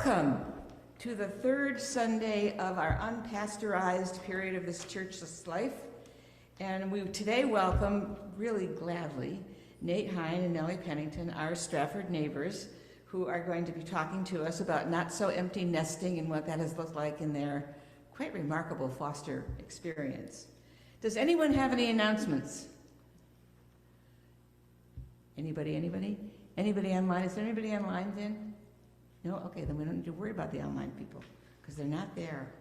Welcome to the third Sunday of our unpasteurized period of this churchless life. And we today welcome, really gladly, Nate Hine and Nellie Pennington, our Strafford neighbors, who are going to be talking to us about not so empty nesting and what that has looked like in their quite remarkable foster experience. Does anyone have any announcements? Anybody? Anybody online? Is there anybody online then? No? Okay, then we don't need to worry about the online people, because they're not there.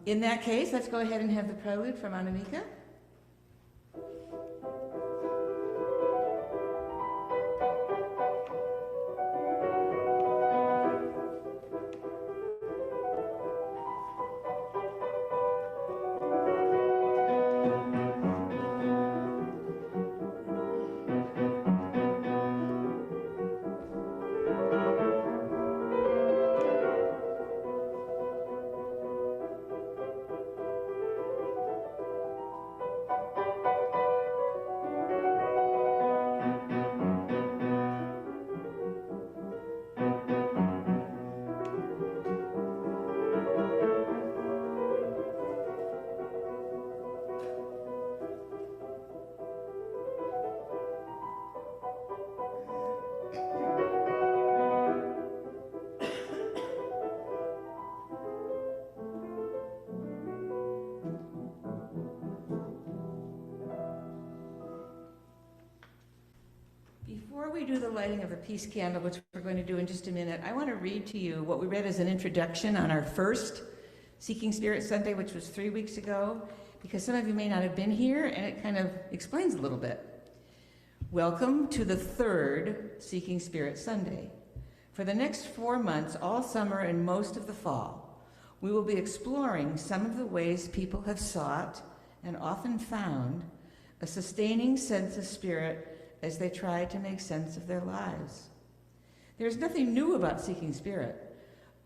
In that case, let's go ahead and have the prelude from Anamika. Before we do the lighting of the peace candle, which we're going to do in just a minute, I want to read to you what we read as an introduction on our first Seeking Spirit Sunday, which was 3 weeks ago, because some of you may not have been here, and it kind of explains a little bit. Welcome to the third Seeking Spirit Sunday. For the next 4 months, all summer and most of the fall, we will be exploring some of the ways people have sought and often found a sustaining sense of spirit as they try to make sense of their lives. There's nothing new about seeking spirit.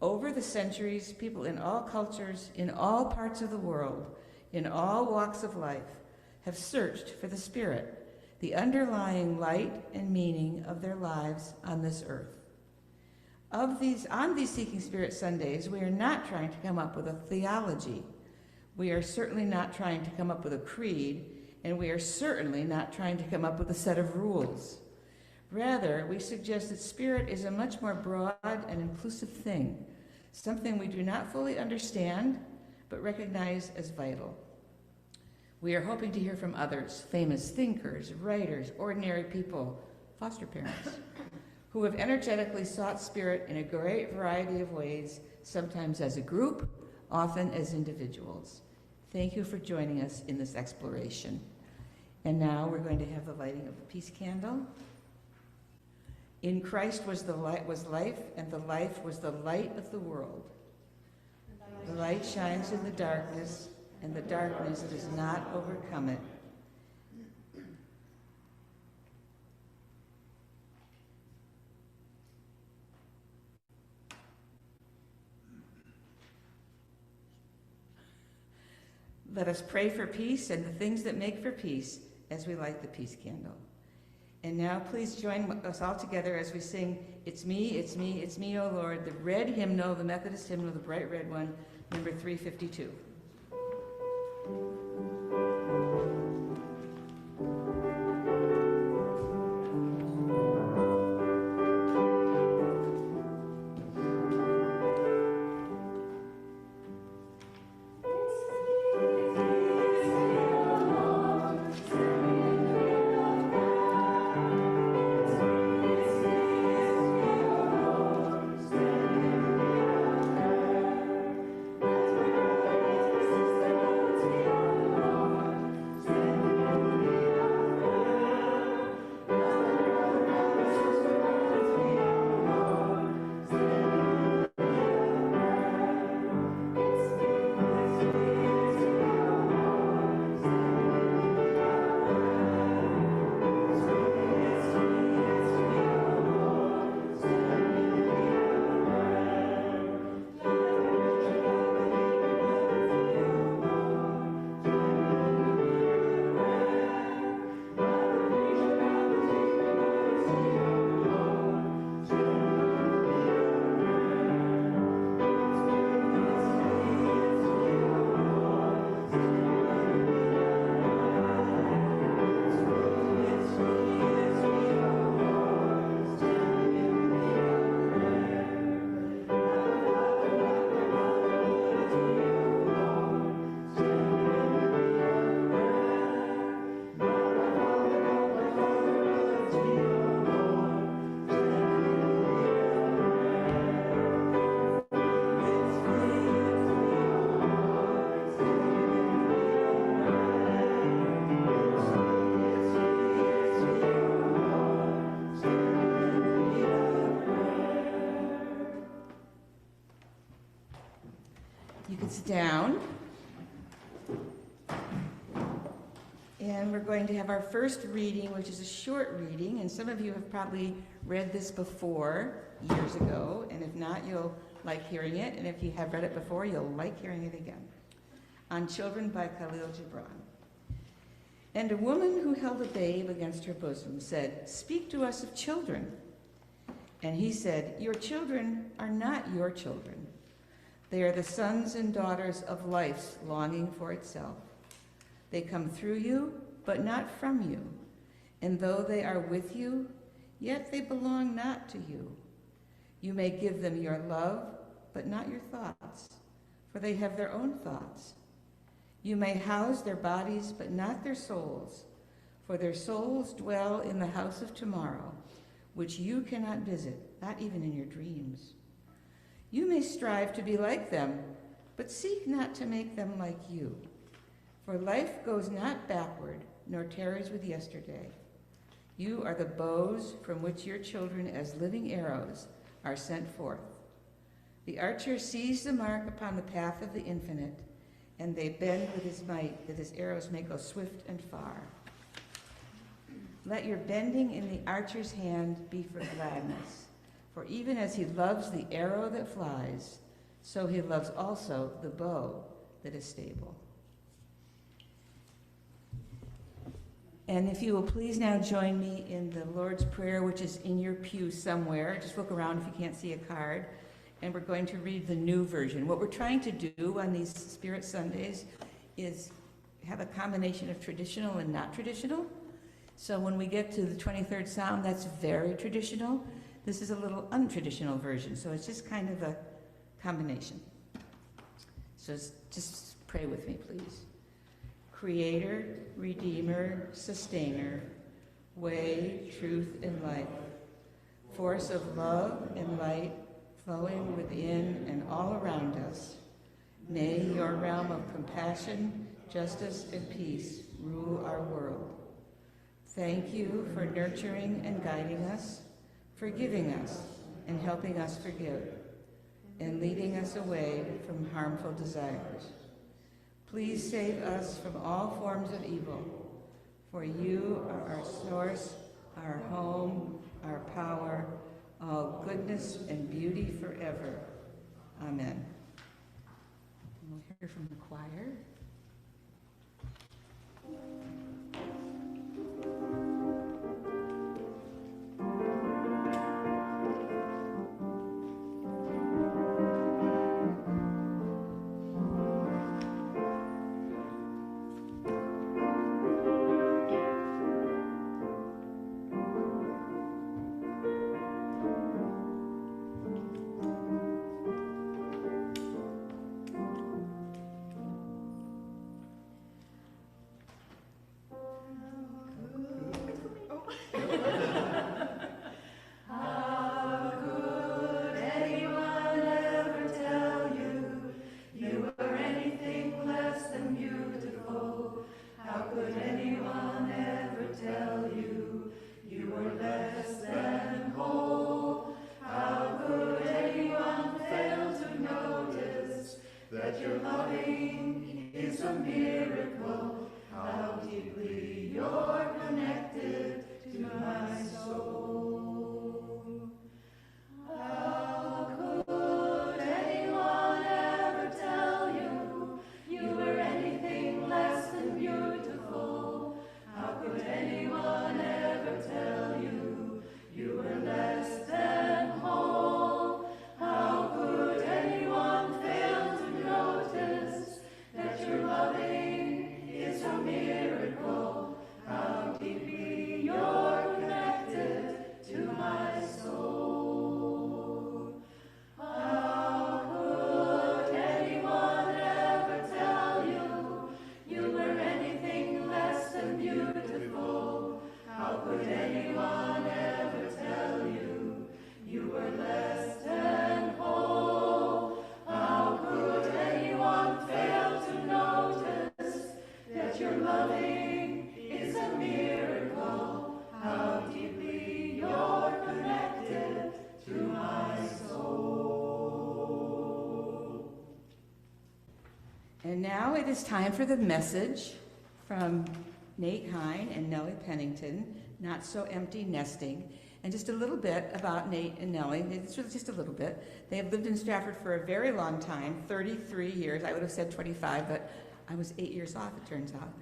Over the centuries, people in all cultures, in all parts of the world, in all walks of life, have searched for the spirit, the underlying light and meaning of their lives on this earth. On these Seeking Spirit Sundays, we are not trying to come up with a theology. We are certainly not trying to come up with a creed, and we are certainly not trying to come up with a set of rules. Rather, we suggest that spirit is a much more broad and inclusive thing, something we do not fully understand, but recognize as vital. We are hoping to hear from others, famous thinkers, writers, ordinary people, foster parents, who have energetically sought spirit in a great variety of ways, sometimes as a group, often as individuals. Thank you for joining us in this exploration. And now we're going to have the lighting of the peace candle. In Christ was life, and the life was the light of the world. The light shines in the darkness, and the darkness does not overcome it. Let us pray for peace and the things that make for peace as we light the peace candle. And now please join us all together as we sing, It's Me, It's Me, It's Me, O Lord, the red hymnal, the Methodist hymnal, the bright red one, number 352. Thank you. You can sit down. And we're going to have our first reading, which is a short reading, and some of you have probably read this before, years ago, and if not, you'll like hearing it, and if you have read it before, you'll like hearing it again. On Children by Khalil Gibran. And a woman who held a babe against her bosom said, "Speak to us of children." And he said, "Your children are not your children. They are the sons and daughters of life's longing for itself. They come through you, but not from you. And though they are with you, yet they belong not to you. You may give them your love, but not your thoughts, for they have their own thoughts. You may house their bodies, but not their souls, for their souls dwell in the house of tomorrow, which you cannot visit, not even in your dreams. You may strive to be like them, but seek not to make them like you. For life goes not backward, nor tarries with yesterday. You are the bows from which your children as living arrows are sent forth. The archer sees the mark upon the path of the infinite, and they bend with his might that his arrows may go swift and far. Let your bending in the archer's hand be for gladness, for even as he loves the arrow that flies, so he loves also the bow that is stable. And if you will please now join me in the Lord's Prayer, which is in your pew somewhere. Just look around if you can't see a card. And we're going to read the new version. What we're trying to do on these Spirit Sundays is have a combination of traditional and not traditional. So when we get to the 23rd Psalm, that's very traditional. This is a little untraditional version, so it's just kind of a combination. So just pray with me, please. Creator, Redeemer, Sustainer, way, truth, and life, force of love and light flowing within and all around us. May your realm of compassion, justice, and peace rule our world. Thank you for nurturing and guiding us, forgiving us and helping us forgive, and leading us away from harmful desires. Please save us from all forms of evil, for you are our source, our home, our power, all goodness and beauty forever. Amen. And we'll hear from the choir. Loving And now it is time for the message from Nate Hine and Nellie Pennington, Not So Empty Nesting. And just a little bit about Nate and Nellie. It's really just a little bit. They have lived in Strafford for a very long time, 33 years. I would have said 25, but I was 8 years off, it turns out.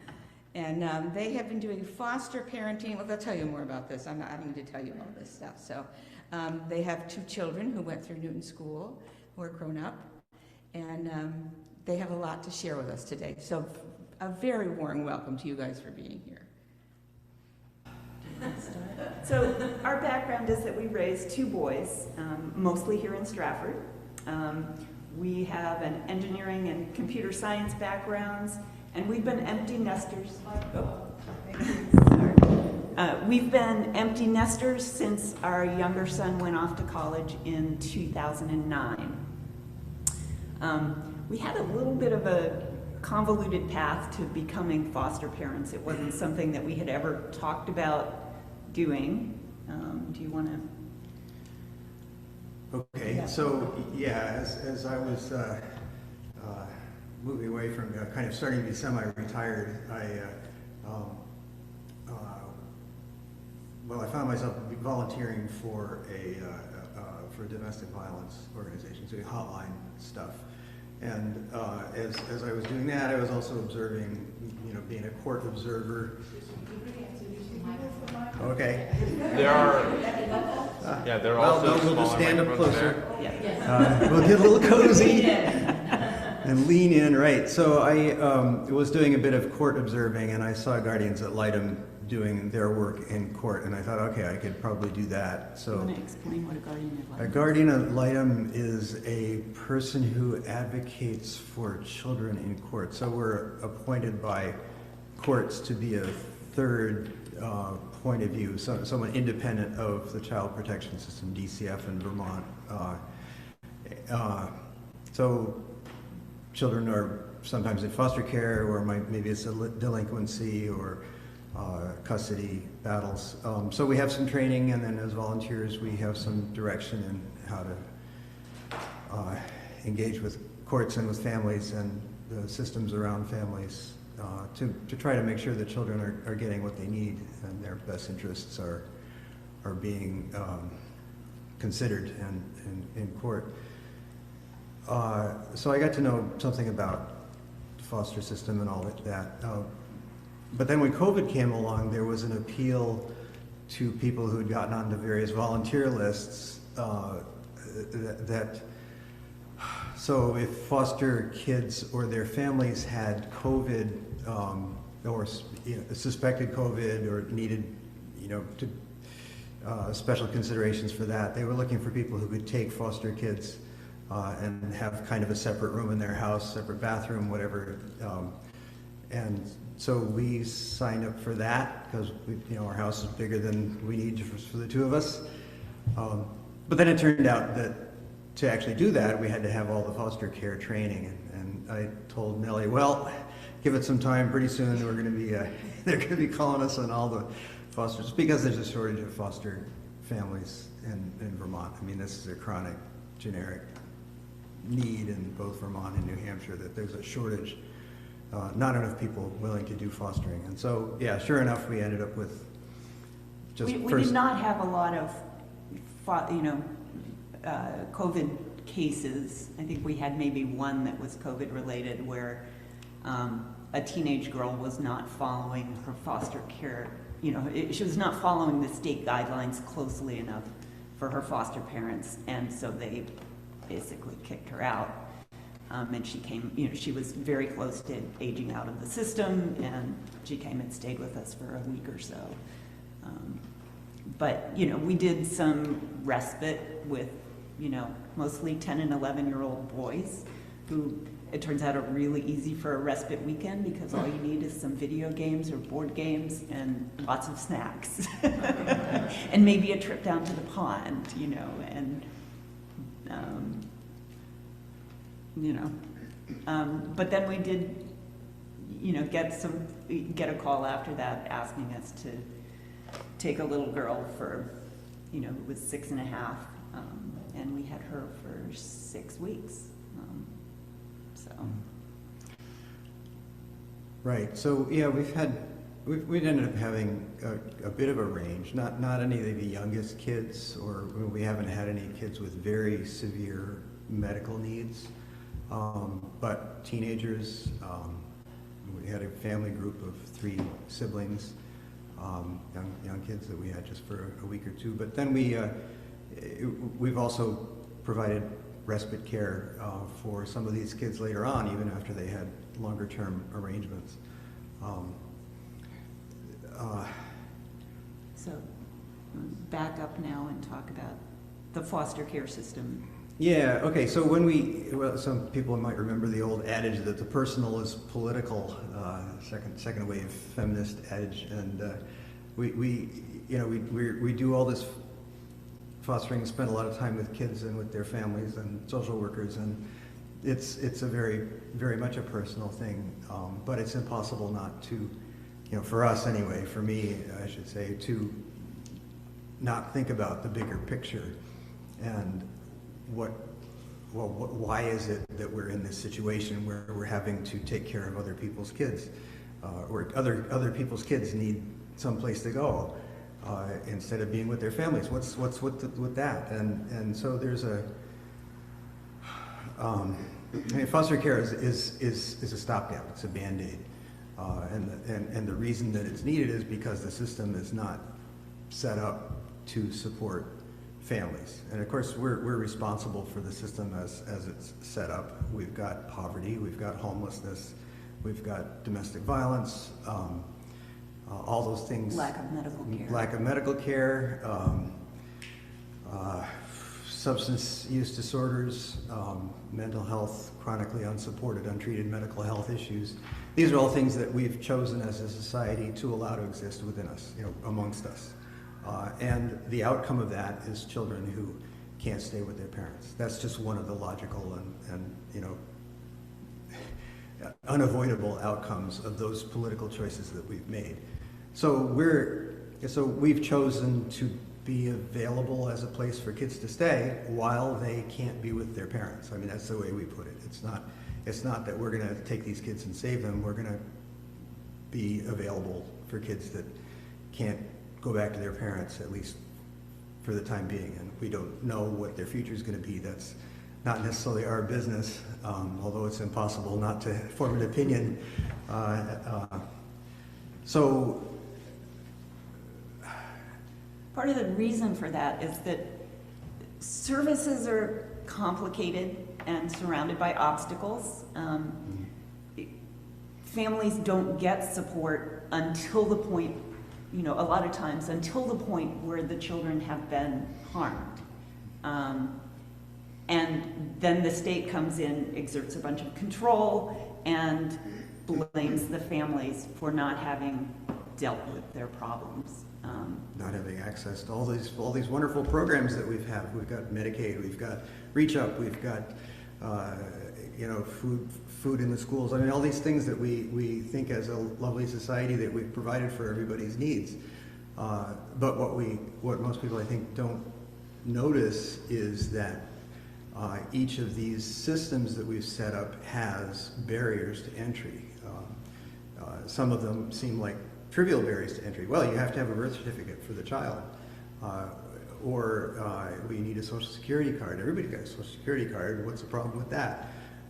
And they have been doing foster parenting. Well, they'll tell you more about this. I'm not going to tell you all this stuff. So they have 2 children who went through Newton School, who are grown up. And they have a lot to share with us today. So a very warm welcome to you guys for being here. So our background is that we raised 2 boys, mostly here in Strafford. We have an engineering and computer science backgrounds, and we've been empty nesters. We've been empty nesters since our younger son went off to college in 2009. We had a little bit of a convoluted path to becoming foster parents. It wasn't something that we had ever talked about doing. Do you want to? Okay, yeah. So yeah, as I was moving away from kind of starting to be semi-retired, I found myself volunteering for a domestic violence organization, doing hotline stuff. And as I was doing that, I was also observing, being a court observer. Okay. There are, there are also we'll just stand up closer. We'll get a little cozy and lean in, right. So I was doing a bit of court observing, and I saw guardians ad litem doing their work in court, and I thought, okay, I could probably do that. So, you want to explain what a guardian ad litem is? A guardian ad litem is a person who advocates for children in court. So we're appointed by courts to be a third point of view, so someone independent of the child protection system, DCF in Vermont. So children are sometimes in foster care, or maybe it's a delinquency or custody battles. So we have some training, and then as volunteers we have some direction in how to engage with courts and with families and the systems around families to try to make sure that children are getting what they need and their best interests are being considered in court. So I got to know something about the foster system and all that. But then when COVID came along, there was an appeal to people who had gotten onto various volunteer lists so if foster kids or their families had COVID or suspected COVID or needed special considerations for that, they were looking for people who could take foster kids and have kind of a separate room in their house, separate bathroom, whatever. And so we signed up for that because our house is bigger than we need for the 2 of us. But then it turned out that to actually do that, we had to have all the foster care training. And I told Nellie, well, give it some time. Pretty soon we're going to be they're going to be calling us on all the fosters, because there's a shortage of foster families in Vermont. I mean, this is a chronic, generic need in both Vermont and New Hampshire, that there's a shortage. Not enough people willing to do fostering. And so, yeah, sure enough, we ended up with just we did not have a lot of, COVID cases. I think we had maybe one that was COVID related, where a teenage girl was not following her foster care. She was not following the state guidelines closely enough for her foster parents, and so they basically kicked her out. And she came, she was very close to aging out of the system, and she came and stayed with us for a week or so. But, we did some respite with, mostly 10 and 11-year-old boys who, it turns out, are really easy for a respite weekend, because all you need is some video games or board games and lots of snacks. And maybe a trip down to the pond, and but then we did, get a call after that asking us to take a little girl for, who was 6.5, and we had her for 6 weeks. Right, so, yeah, we've ended up having a bit of a range, not any of the youngest kids, or we haven't had any kids with very severe medical needs, but teenagers. We had a family group of 3 siblings, young kids that we had just for a week or 2. But then we've also provided respite care for some of these kids later on, even after they had longer-term arrangements. So back up now and talk about the foster care system. Yeah, okay, so some people might remember the old adage that the personal is political, second wave feminist adage, and we do all this fostering, spend a lot of time with kids and with their families and social workers, and it's a very much a personal thing, but it's impossible not to, for us anyway, for me, I should say, to not think about the bigger picture and why is it that we're in this situation where we're having to take care of other people's kids, or other people's kids need some place to go instead of being with their families? What's with that? And so there's foster care is a stopgap. It's a Band-Aid, and the reason that it's needed is because the system is not set up to support families. And of course, we're responsible for the system as it's set up. We've got poverty, we've got homelessness, we've got domestic violence, all those things. Lack of medical care. Lack of medical care, substance use disorders, mental health, chronically unsupported, untreated mental health issues. These are all things that we've chosen as a society to allow to exist within us, amongst us. And the outcome of that is children who can't stay with their parents. That's just one of the logical and unavoidable outcomes of those political choices that we've made. So we've chosen to be available as a place for kids to stay while they can't be with their parents. I mean, that's the way we put it. It's not that we're going to take these kids and save them. We're going to be available for kids that can't go back to their parents, at least for the time being. And we don't know what their future is going to be. That's not necessarily our business, although it's impossible not to form an opinion. So part of the reason for that is that services are complicated and surrounded by obstacles. Families don't get support until the point, a lot of times, until the point where the children have been harmed. And then the state comes in, exerts a bunch of control, and blames the families for not having dealt with their problems. Not having access to all these wonderful programs that we've had. We've got Medicaid, we've got Reach Up, we've got food in the schools. I mean, all these things that we think as a lovely society that we've provided for everybody's needs. But what most people I think don't notice is that each of these systems that we've set up has barriers to entry. Some of them seem like trivial barriers to entry. Well, you have to have a birth certificate for the child, or we need a social security card. Everybody got a social security card. What's the problem with that?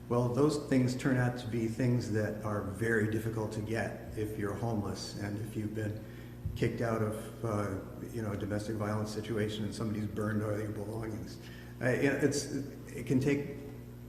Well, those things turn out to be things that are very difficult to get if you're homeless and if you've been kicked out of a domestic violence situation and somebody's burned all your belongings. It can take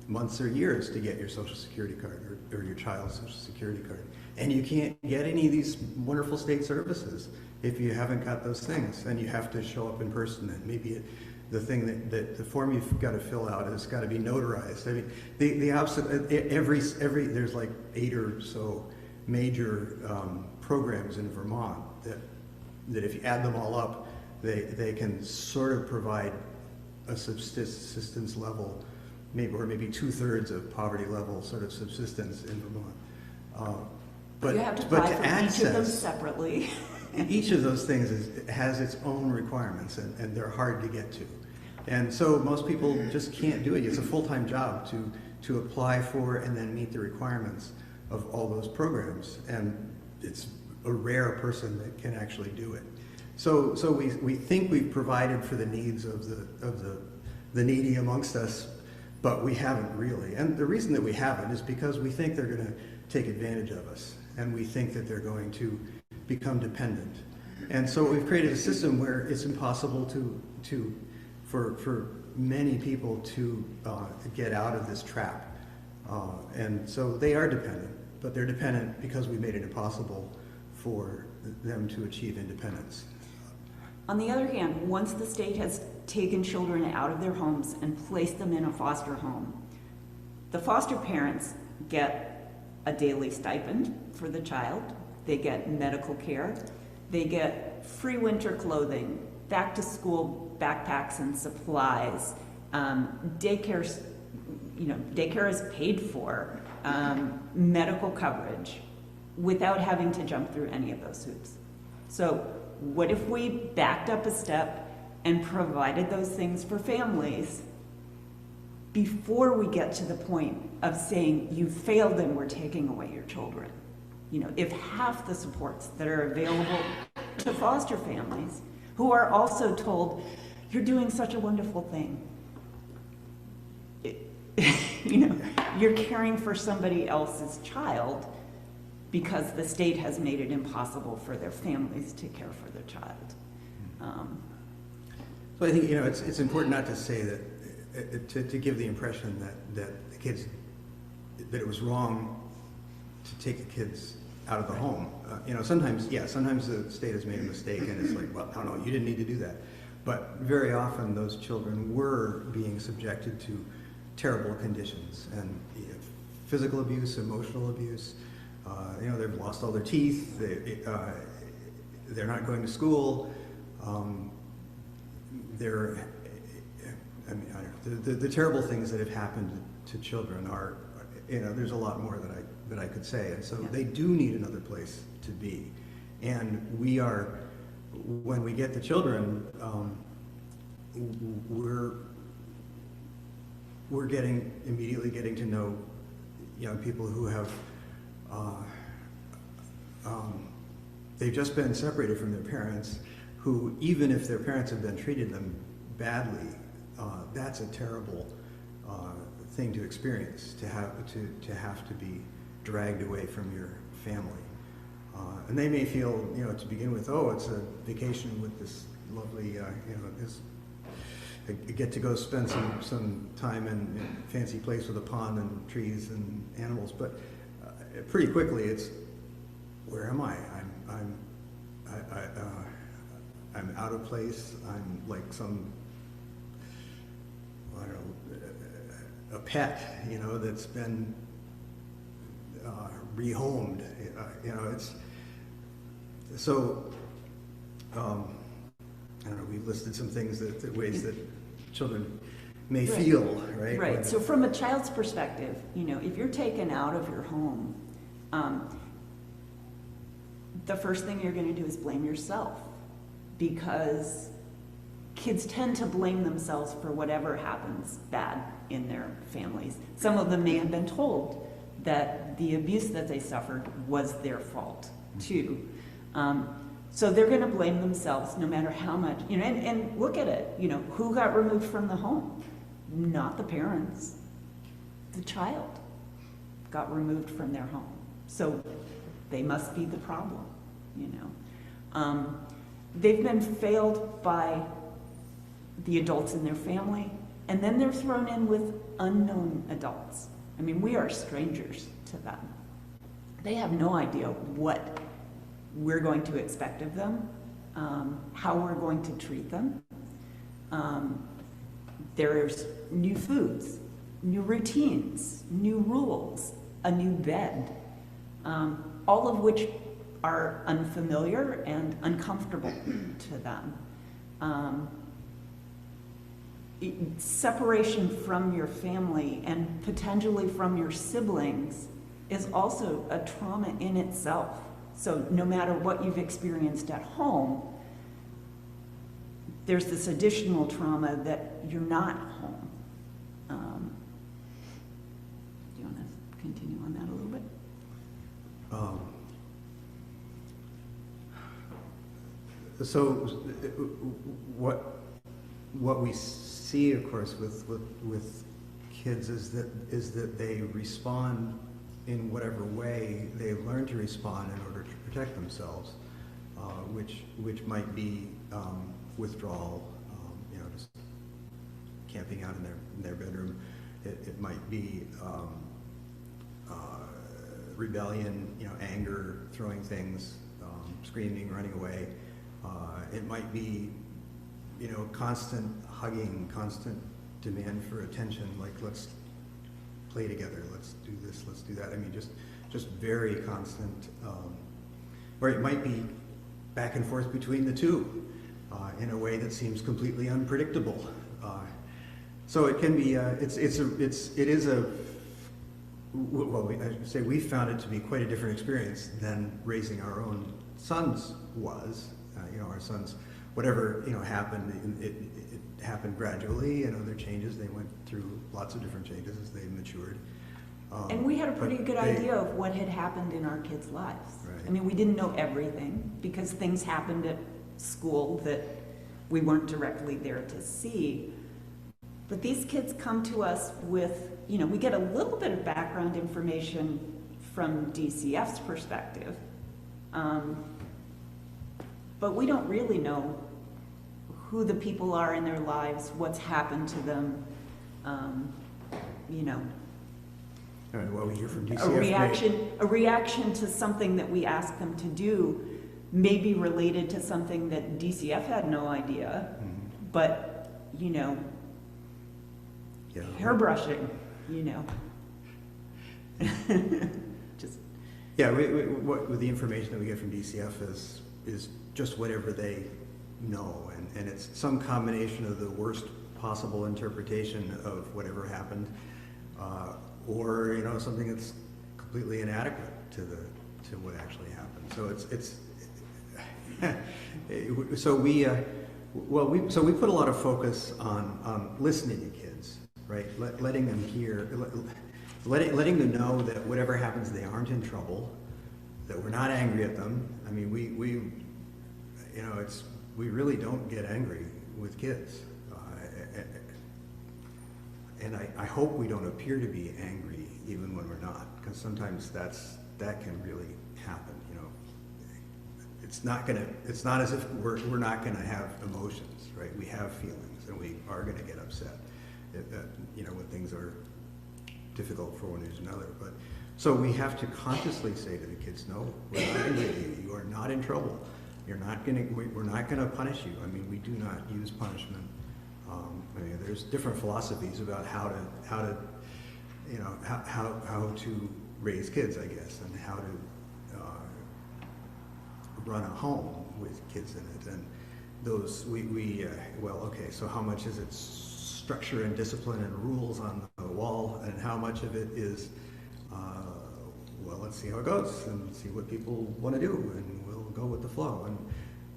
months or years to get your social security card or your child's social security card. And you can't get any of these wonderful state services if you haven't got those things, and you have to show up in person. And maybe the thing that the form you've got to fill out has got to be notarized. I mean, the opposite. There's like 8 or so major programs in Vermont that if you add them all up, they can sort of provide a subsistence level, maybe 2/3 of poverty level sort of subsistence in Vermont. But you have to apply for access, each of them separately. Each of those things has its own requirements, and they're hard to get to. And so most people just can't do it. It's a full-time job to apply for and then meet the requirements. of all those programs, and it's a rare person that can actually do it. So we think we've provided for the needs of the needy amongst us, but we haven't really. And the reason that we haven't is because we think they're going to take advantage of us, and we think that they're going to become dependent. And so we've created a system where it's impossible for many people to get out of this trap. And so they are dependent, but they're dependent because we made it impossible for them to achieve independence. On the other hand, once the state has taken children out of their homes and placed them in a foster home, the foster parents get a daily stipend for the child, they get medical care, they get free winter clothing, back to school backpacks and supplies, daycare is paid for, medical coverage, without having to jump through any of those hoops. So what if we backed up a step and provided those things for families before we get to the point of saying you failed and we're taking away your children? You know, if half the supports that are available to foster families, who are also told, you're doing such a wonderful thing, you're caring for somebody else's child because the state has made it impossible for their families to care for their child. So I think, it's important not to say that, to give the impression that the kids, that it was wrong to take the kids out of the home. Sometimes the state has made a mistake and it's like, well, no, you didn't need to do that. But very often those children were being subjected to terrible conditions and physical abuse, emotional abuse. They've lost all their teeth. They're not going to school. The terrible things that have happened to children are, there's a lot more that I could say. And so they do need another place to be. And when we get the children, we're immediately getting to know young people who have, they've just been separated from their parents, who, even if their parents have been treating them badly, that's a terrible thing to experience, to have to be dragged away from your family. And they may feel, to begin with, oh, it's a vacation with this lovely, I get to go spend some time in a fancy place with a pond and trees and animals, but pretty quickly it's, where am I? I'm out of place. I'm like some, I don't know, a pet, that's been rehomed. It's so. I don't know. We listed some things that ways that children may feel, right? Right. So from a child's perspective, if you're taken out of your home, the first thing you're going to do is blame yourself, because kids tend to blame themselves for whatever happens bad in their families. Some of them may have been told that the abuse that they suffered was their fault too. So they're going to blame themselves no matter how much, and look at it, who got removed from the home? Not the parents. The child got removed from their home. So they must be the problem, They've been failed by the adults in their family, and then they're thrown in with unknown adults. I mean, we are strangers to them. They have no idea what we're going to expect of them, how we're going to treat them. There's new foods, new routines, new rules, a new bed, all of which are unfamiliar and uncomfortable to them. Separation from your family and potentially from your siblings is also a trauma in itself. So no matter what you've experienced at home, there's this additional trauma that you're not home. Do you want to continue on that a little bit? So what we see, of course, with kids is that they respond in whatever way they learn to respond in order to protect themselves, which might be withdrawal, just camping out in their bedroom. It might be rebellion, anger, throwing things, screaming, running away. It might be, constant hugging, constant demand for attention, like let's play together, let's do this, let's do that. I mean, just very constant, or it might be back and forth between the two in a way that seems completely unpredictable. So it can be, I should say we found it to be quite a different experience than raising our own sons was. Our sons, whatever, happened, it happened gradually, their changes, they went through lots of different changes as they matured. And we had a pretty good idea of what had happened in our kids' lives. Right. I mean, we didn't know everything because things happened at school that we weren't directly there to see. But these kids come to us with, we get a little bit of background information from DCF's perspective, but we don't really know who the people are in their lives, what's happened to them, And what we hear from DCF a reaction to something that we ask them to do may be related to something that DCF had no idea, but, hairbrushing, just. Yeah, with the information that we get from DCF is just whatever they know, and it's some combination of the worst possible interpretation of whatever happened, or something that's completely inadequate to what actually happened. So we put a lot of focus on listening to kids, right? Letting them hear, letting them know that whatever happens, they aren't in trouble, that we're not angry at them. I mean, we really don't get angry with kids. And I hope we don't appear to be angry even when we're not, because sometimes that can really happen. It's not as if we're not gonna have emotions, right? We have feelings, and we are gonna get upset, when things are difficult for one reason or another. But so we have to consciously say to the kids, no, we're not angry at you. You are not in trouble. We're not gonna punish you. I mean, we do not use punishment. There's different philosophies about how to raise kids, I guess, and how to run a home with kids in it. And those so how much is it structure and discipline and rules on the wall, and how much of it is let's see how it goes and see what people want to do, and we'll go with the flow. And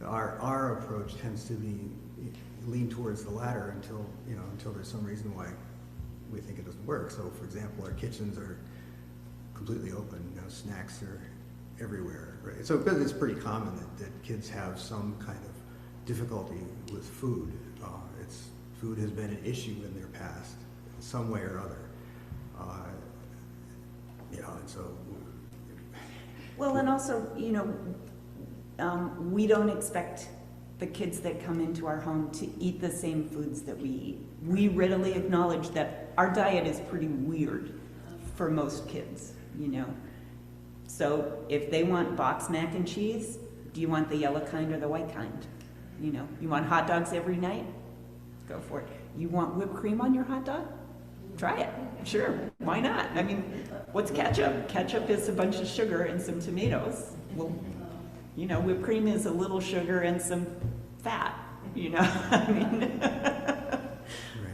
our approach tends to be lean towards the latter until there's some reason why we think it doesn't work. So, for example, our kitchens are completely open. Snacks are everywhere. Right? So, because it's pretty common that kids have some kind of difficulty with food. Food has been an issue in their past, some way or other. And so. Well, and also, we don't expect the kids that come into our home to eat the same foods that we eat. We readily acknowledge that our diet is pretty weird for most kids, So if they want box mac and cheese, do you want the yellow kind or the white kind? You want hot dogs every night? Go for it. You want whipped cream on your hot dog? Try it. Sure. Why not? I mean, what's ketchup? Ketchup is a bunch of sugar and some tomatoes. Well, whipped cream is a little sugar and some fat, I mean,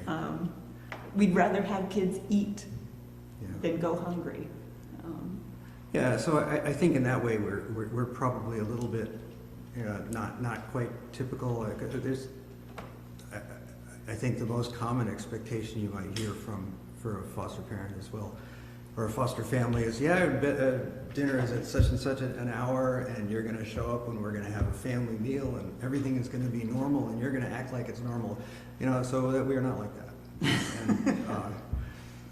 Right. We'd rather have kids eat than go hungry. Yeah, so I think in that way we're probably a little bit not quite typical. I think the most common expectation you might hear for a foster parent as well or a foster family is, dinner is at such and such an hour, and you're going to show up when we're going to have a family meal, and everything is going to be normal, and you're going to act like it's normal, so that we are not like that.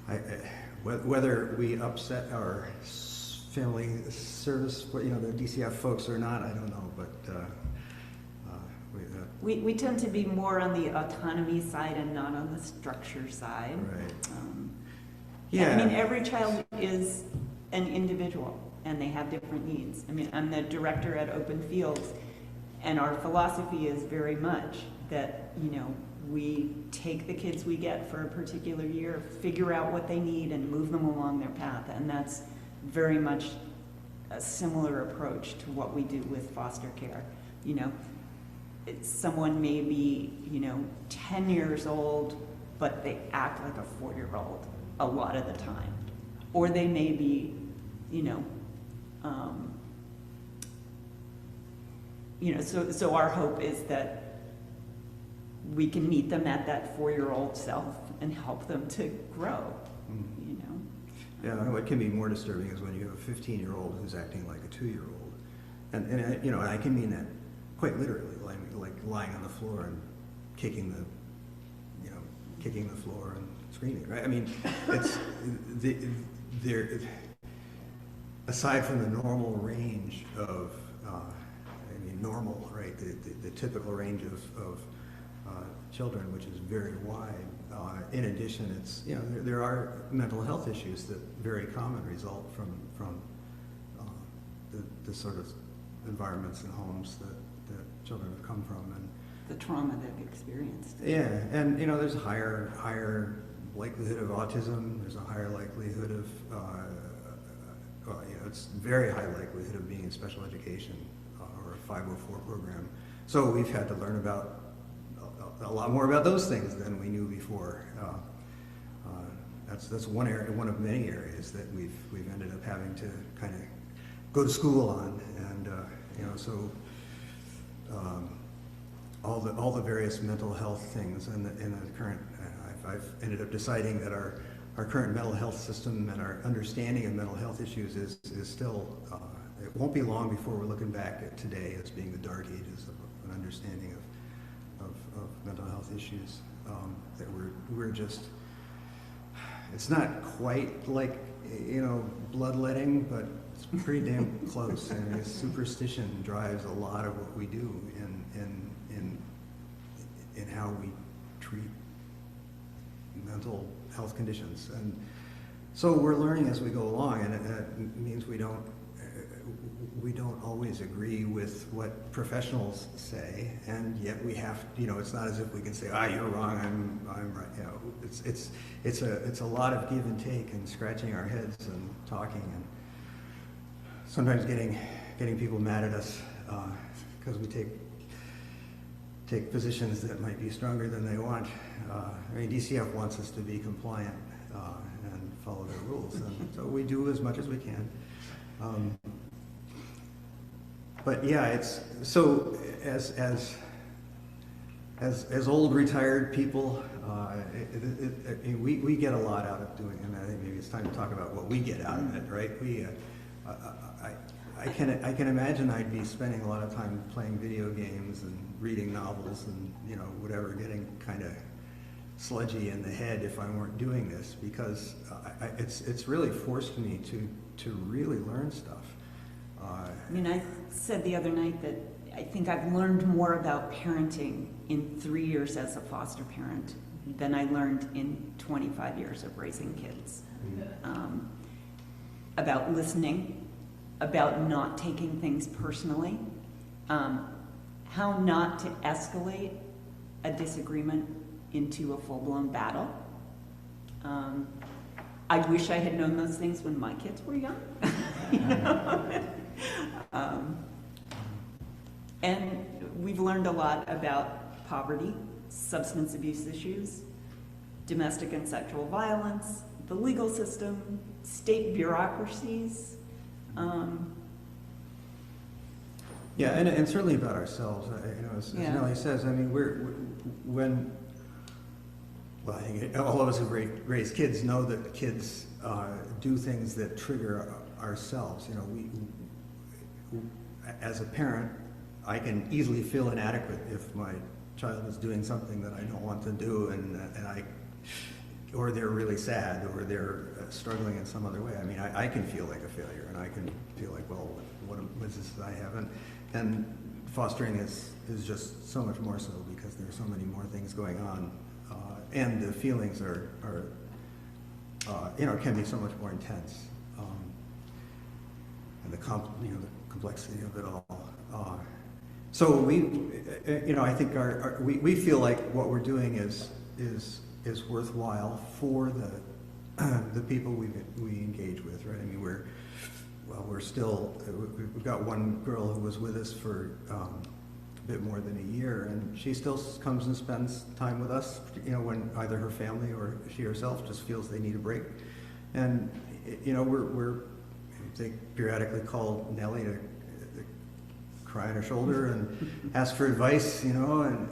And whether we upset our family service, the DCF folks or not, I don't know, but we tend to be more on the autonomy side and not on the structure side. Right. Yeah. I mean, every child is an individual, and they have different needs. I mean, I'm the director at Open Fields, and our philosophy is very much that, we take the kids we get for a particular year, figure out what they need, and move them along their path. And that's very much a similar approach to what we do with foster care. Someone may be, 10 years old, but they act like a 4-year-old a lot of the time. Or they may be, so our hope is that we can meet them at that 4-year-old self and help them to grow, Yeah, what can be more disturbing is when you have a 15-year-old who's acting like a 2-year-old. And I can mean that quite literally, like lying on the floor and kicking the floor and screaming, right? I mean, it's aside from the normal range of, normal, right? The typical range of children, which is very wide. In addition, it's there are mental health issues that very common result from the sort of environments and homes that children have come from, and the trauma they've experienced. Yeah, and there's a higher likelihood of autism. There's a higher likelihood of it's very high likelihood of being in special education or a 504 program. So we've had to learn about a lot more about those things than we knew before. That's one area, one of many areas that we've ended up having to kind of go to school on, and all the various mental health things in the current. I've ended up deciding that our current mental health system and our understanding of mental health issues is still. It won't be long before we're looking back at today as being the dark ages of an understanding of mental health issues, that we're just, it's not quite like, bloodletting, but it's pretty damn close. And superstition drives a lot of what we do in how we treat mental health conditions. And so we're learning as we go along, and it means we don't always agree with what professionals say, and yet we have, it's not as if we can say, you're wrong, I'm right. It's a lot of give and take and scratching our heads and talking, and sometimes getting people mad at us because we take positions that might be stronger than they want. DCF wants us to be compliant and follow their rules, and so we do as much as we can. But yeah, it's so as old retired people, we get a lot out of doing, and I think maybe it's time to talk about what we get out of it, right? I can imagine I'd be spending a lot of time playing video games and reading novels and whatever, getting kind of sludgy in the head if I weren't doing this, because it's really forced me to really learn stuff. I said the other night that I think I've learned more about parenting in 3 years as a foster parent than I learned in 25 years of raising kids. About listening, about not taking things personally, how not to escalate a disagreement into a full-blown battle. I wish I had known those things when my kids were young. And we've learned a lot about poverty, substance abuse issues, domestic and sexual violence, the legal system, state bureaucracies. Yeah, and certainly about ourselves. As Nellie says, when well, I think all of us who've raised kids know that kids do things that trigger ourselves. You know, as a parent, I can easily feel inadequate if my child is doing something that I don't want to do, or they're really sad, or they're struggling in some other way. I mean, I can feel like a failure, and I can feel like, well, what is this that I haven't? And fostering is just so much more so, because there's so many more things going on, and the feelings are can be so much more intense, and the complexity of it all. So I think we feel like what we're doing is worthwhile for the people we engage with, right? I mean, we've got one girl who was with us for a bit more than a year, and she still comes and spends time with us, when either her family or she herself just feels they need a break. And they periodically call Nellie to cry on her shoulder and ask for advice, and I'm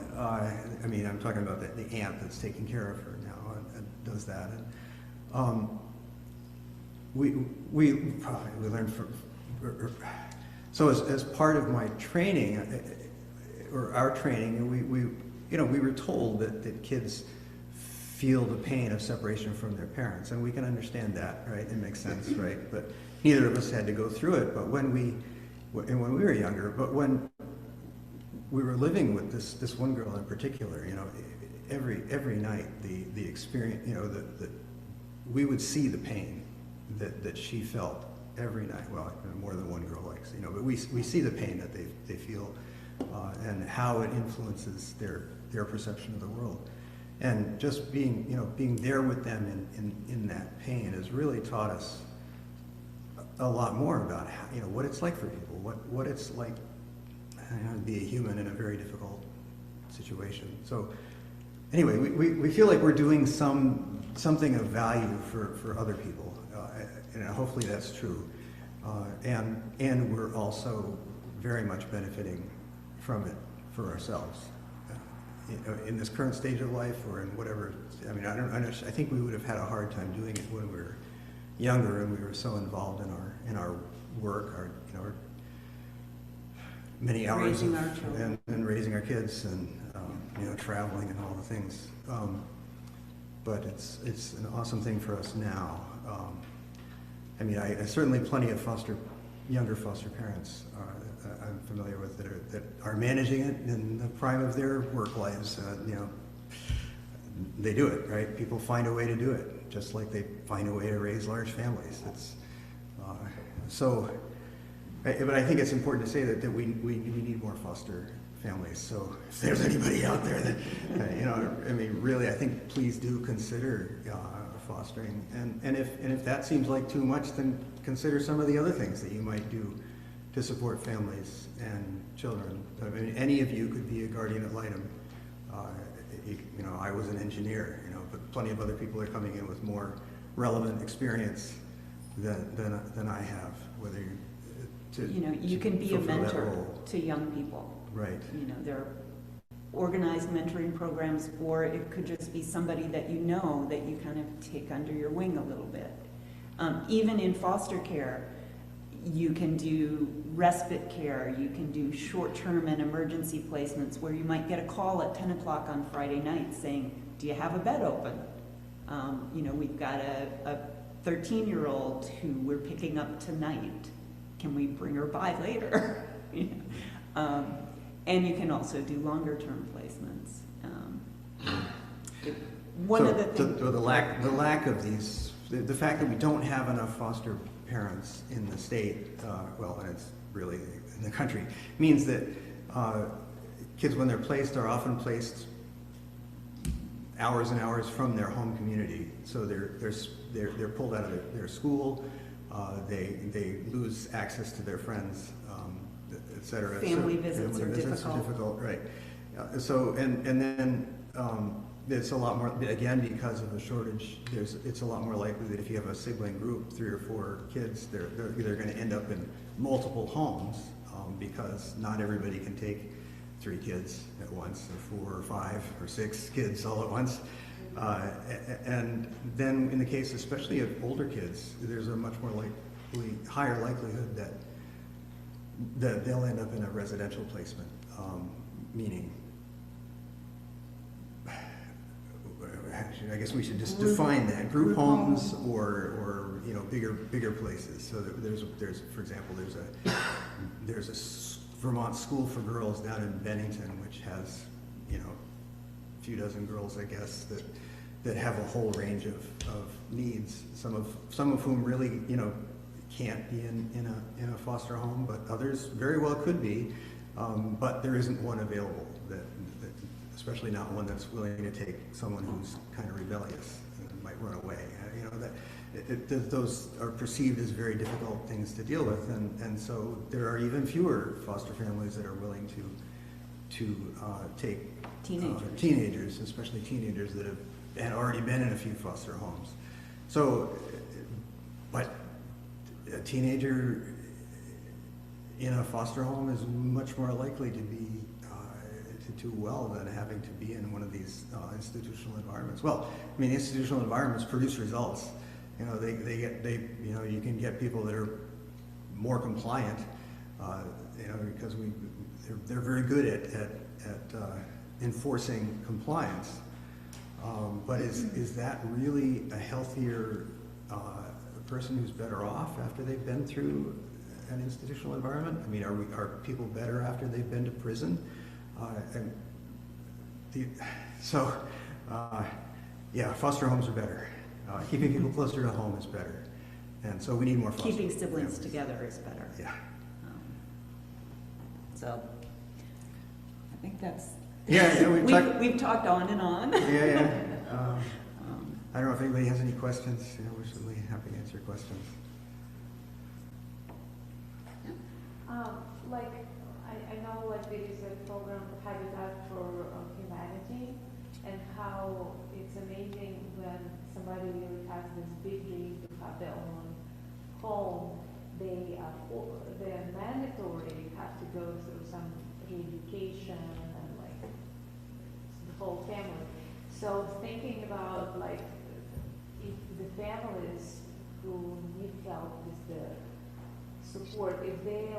talking about the aunt that's taking care of her now and does that. And we learned so as part of my training, or our training, we were told that kids feel the pain of separation from their parents, and we can understand that, right? It makes sense, right? But neither of us had to go through it. But when we were younger, but when we were living with this one girl in particular, every night the experience, that we would see the pain that she felt every night. Well, more than one girl likes, but we see the pain that they feel, and how it influences their perception of the world. And just being there with them in that pain has really taught us a lot more about how, what it's like for people, what it's like to be a human in a very difficult situation. So anyway, we feel like we're doing something of value for other people, and hopefully that's true. And we're also very much benefiting from it for ourselves. In this current stage of life, or in whatever, I think we would have had a hard time doing it when we were younger, and we were so involved in our work, our many hours Raising our children. and raising our kids, and traveling and all the things. But it's an awesome thing for us now. I certainly plenty of younger foster parents I'm familiar with that are managing it in the prime of their work lives. They do it, right? People find a way to do it, just like they find a way to raise large families. But I think it's important to say that we need more foster families. So if there's anybody out there that, really, I think please do consider fostering. And if that seems like too much, then consider some of the other things that you might do to support families and children. Any of you could be a guardian ad litem. I was an engineer, but plenty of other people are coming in with more relevant experience than I have. Whether you can be a fulfill that mentor role. to young people. Right. There are organized mentoring programs, or it could just be somebody that you kind of take under your wing a little bit. Even in foster care, you can do respite care, you can do short-term and emergency placements where you might get a call at 10 o'clock on Friday night saying, do you have a bed open? We've got a 13-year-old who we're picking up tonight. Can we bring her by later? And you can also do longer-term placements. The lack of these, the fact that we don't have enough foster parents in the state, and it's really in the country, means that kids, when they're placed, are often placed hours and hours from their home community. So they're pulled out of their school. They lose access to their friends, etc. Family visits are difficult. Right. And then it's a lot more, again, because of the shortage, it's a lot more likely that if you have a sibling group, 3 or 4 kids, they're going to end up in multiple homes, because not everybody can take 3 kids at once, or 4 or 5 or 6 kids all at once. And then in the case especially of older kids, there's a much more higher likelihood that they'll end up in a residential placement, meaning, I guess we should just define that, group homes or bigger places. So that there's for example, there's a Vermont School for Girls down in Bennington, which has a few dozen girls, I guess, that have a whole range of needs. Some of whom really can't be in a foster home, but others very well could be. But there isn't one available that especially not one that's willing to take someone who's kind of rebellious and might run away. Those are perceived as very difficult things to deal with, and so there are even fewer foster families that are willing to take teenagers, especially teenagers that had already been in a few foster homes. So, but a teenager in a foster home is much more likely to be to do well than having to be in one of these institutional environments. Well, I mean, institutional environments produce results. You can get people that are more compliant, because they're very good at enforcing compliance. But is that really a healthier person who's better off after they've been through an institutional environment? I mean, are people better after they've been to prison? Foster homes are better. Keeping people closer to home is better, and so we need more foster Keeping siblings families. together is better. Yeah. So I think that's. Yeah, we've talked on and on. Yeah. I don't know if anybody has any questions. We're certainly happy to answer questions. I know there is a program, Habitat for Humanity, and how it's amazing when somebody really has this big dream to have their own home, they're mandatory have to go through some re-education and the whole family. So thinking about if the families who need help with the support, if they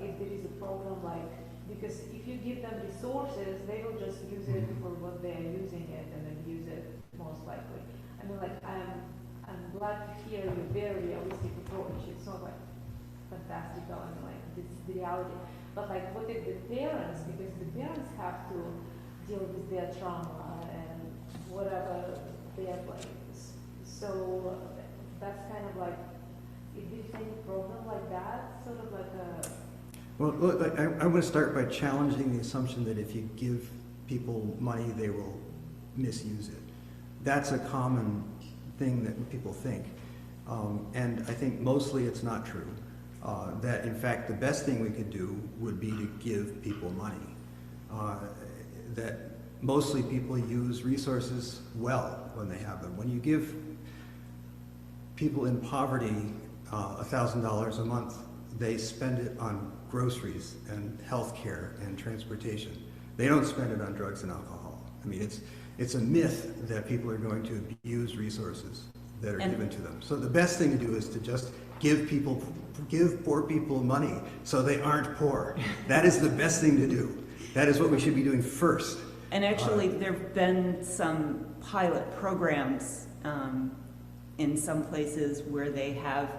if there is a program because if you give them resources, they will just use it for what they are using it and abuse it most likely. I mean, I'm glad to hear your very realistic approach. It's not fantastical. I mean, this is the reality. But what if the parents, because the parents have to deal with their trauma and whatever they are so that's kind of if there's any program like that, sort of a... Well, look, I want to start by challenging the assumption that if you give people money, they will misuse it. That's a common thing that people think. And I think mostly it's not true. That in fact, the best thing we could do would be to give people money. That mostly people use resources well when they have them. When you give people in poverty $1,000 a month, they spend it on groceries and health care and transportation. They don't spend it on drugs and alcohol. I mean, it's a myth that people are going to abuse resources that are given to them. So the best thing to do is to just give poor people money so they aren't poor. That is the best thing to do. That is what we should be doing first. And actually, there have been some pilot programs in some places where they have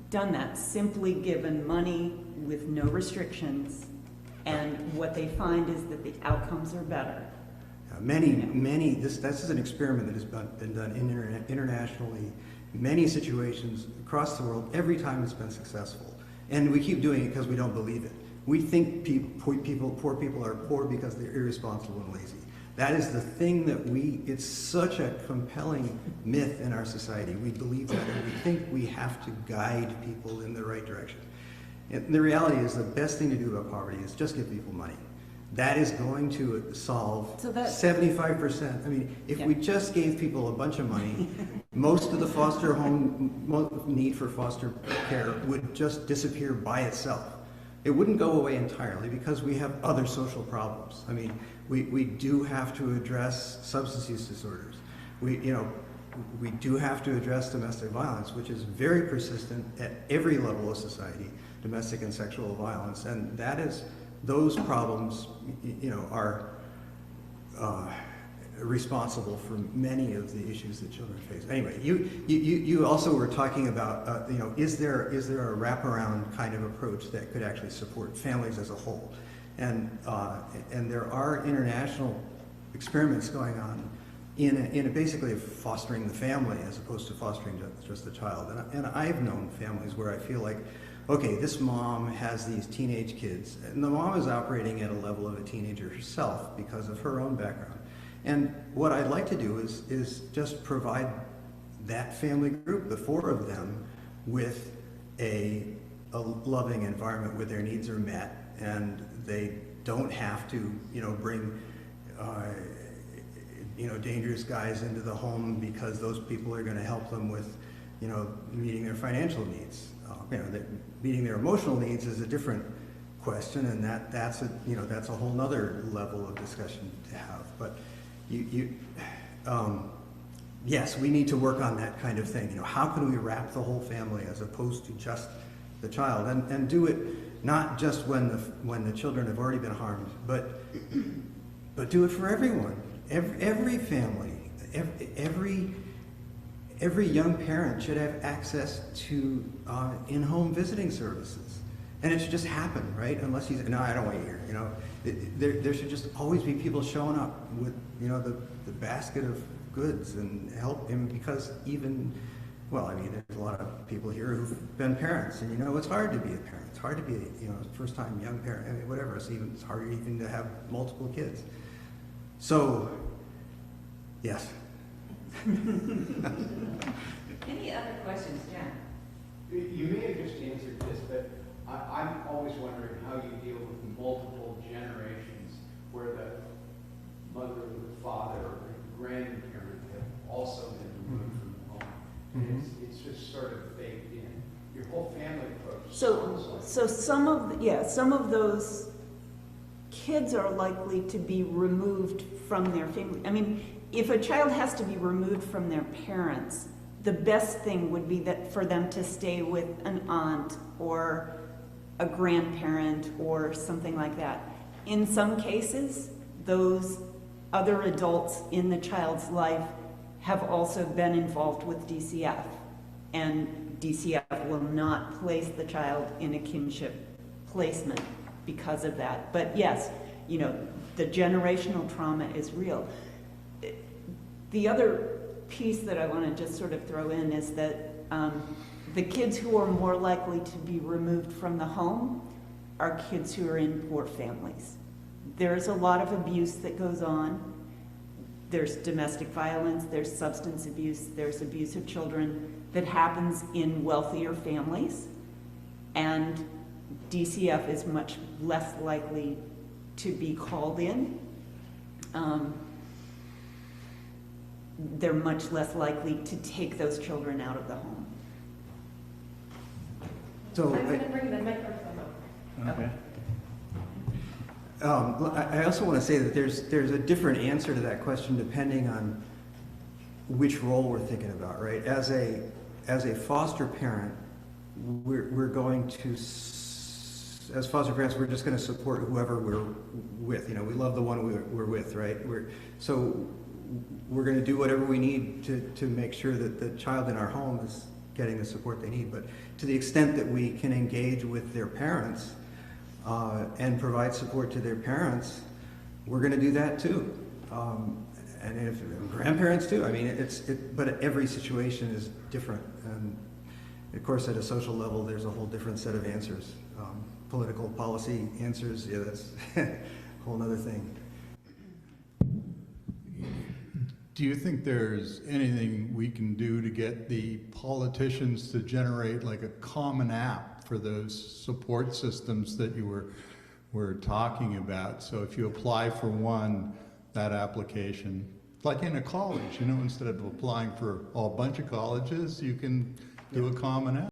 done that, simply given money with no restrictions, and what they find is that the outcomes are better. This is an experiment that has been done internationally, many situations across the world, every time it's been successful. And we keep doing it because we don't believe it. We think poor people are poor because they're irresponsible and lazy. That is the thing it's such a compelling myth in our society. We believe that, and we think we have to guide people in the right direction. And the reality is the best thing to do about poverty is just give people money. That is going to solve 75%. I mean, if we just gave people a bunch of money, most of the foster home need for foster care would just disappear by itself. It wouldn't go away entirely because we have other social problems. I mean, we do have to address substance use disorders. we do have to address domestic violence, which is very persistent at every level of society, domestic and sexual violence, and those problems, are responsible for many of the issues that children face. Anyway, you also were talking about, is there a wraparound kind of approach that could actually support families as a whole? And there are international experiments going on in basically fostering the family as opposed to fostering just the child. And I've known families where I feel like, okay, this mom has these teenage kids, and the mom is operating at a level of a teenager herself because of her own background. And what I'd like to do is just provide that family group, the four of them, with a loving environment where their needs are met, and they don't have to, bring dangerous guys into the home because those people are going to help them with, meeting their financial needs. Meeting their emotional needs is a different question, and that's a whole nother level of discussion to have. But yes, we need to work on that kind of thing. How can we wrap the whole family as opposed to just the child, and do it not just when the children have already been harmed, but do it for everyone. Every family, every young parent should have access to in-home visiting services, and it should just happen, right? Unless you say, no, I don't want you here. There should just always be people showing up with the basket of goods and help him, because there's a lot of people here who've been parents, and it's hard to be a parent. It's hard to be a first-time young parent, whatever. It's harder even to have multiple kids. So, yes. Any other questions, John? You may have just answered this, but I'm always wondering how you deal with multiple generations where the mother or the father or the grandparent have also been removed from the home. And it's just sort of baked in. Your whole family approach sounds like. So some of those kids are likely to be removed from their family. I mean, if a child has to be removed from their parents, the best thing would be that for them to stay with an aunt or a grandparent or something like that. In some cases, those other adults in the child's life have also been involved with DCF, and DCF will not place the child in a kinship placement because of that. But yes, the generational trauma is real. The other piece that I want to just sort of throw in is that the kids who are more likely to be removed from the home are kids who are in poor families. There's a lot of abuse that goes on. There's domestic violence, there's substance abuse, there's abuse of children that happens in wealthier families, and DCF is much less likely to be called in. They're much less likely to take those children out of the home. So I'm going to bring the microphone up. Okay. I also want to say that there's a different answer to that question depending on which role we're thinking about, right? As a foster parent, we're going to, as foster parents, we're just going to support whoever we're with. We love the one we're with, right? We're going to do whatever we need to make sure that the child in our home is getting the support they need. But to the extent that we can engage with their parents and provide support to their parents, we're going to do that too. And if grandparents too. I mean, but every situation is different. And of course, at a social level, there's a whole different set of answers. Political policy answers, yeah, that's a whole other thing. Do you think there's anything we can do to get the politicians to generate like a common app for those support systems that you were talking about? So if you apply for one, that application, like in a college, instead of applying for a bunch of colleges, you can do a common app.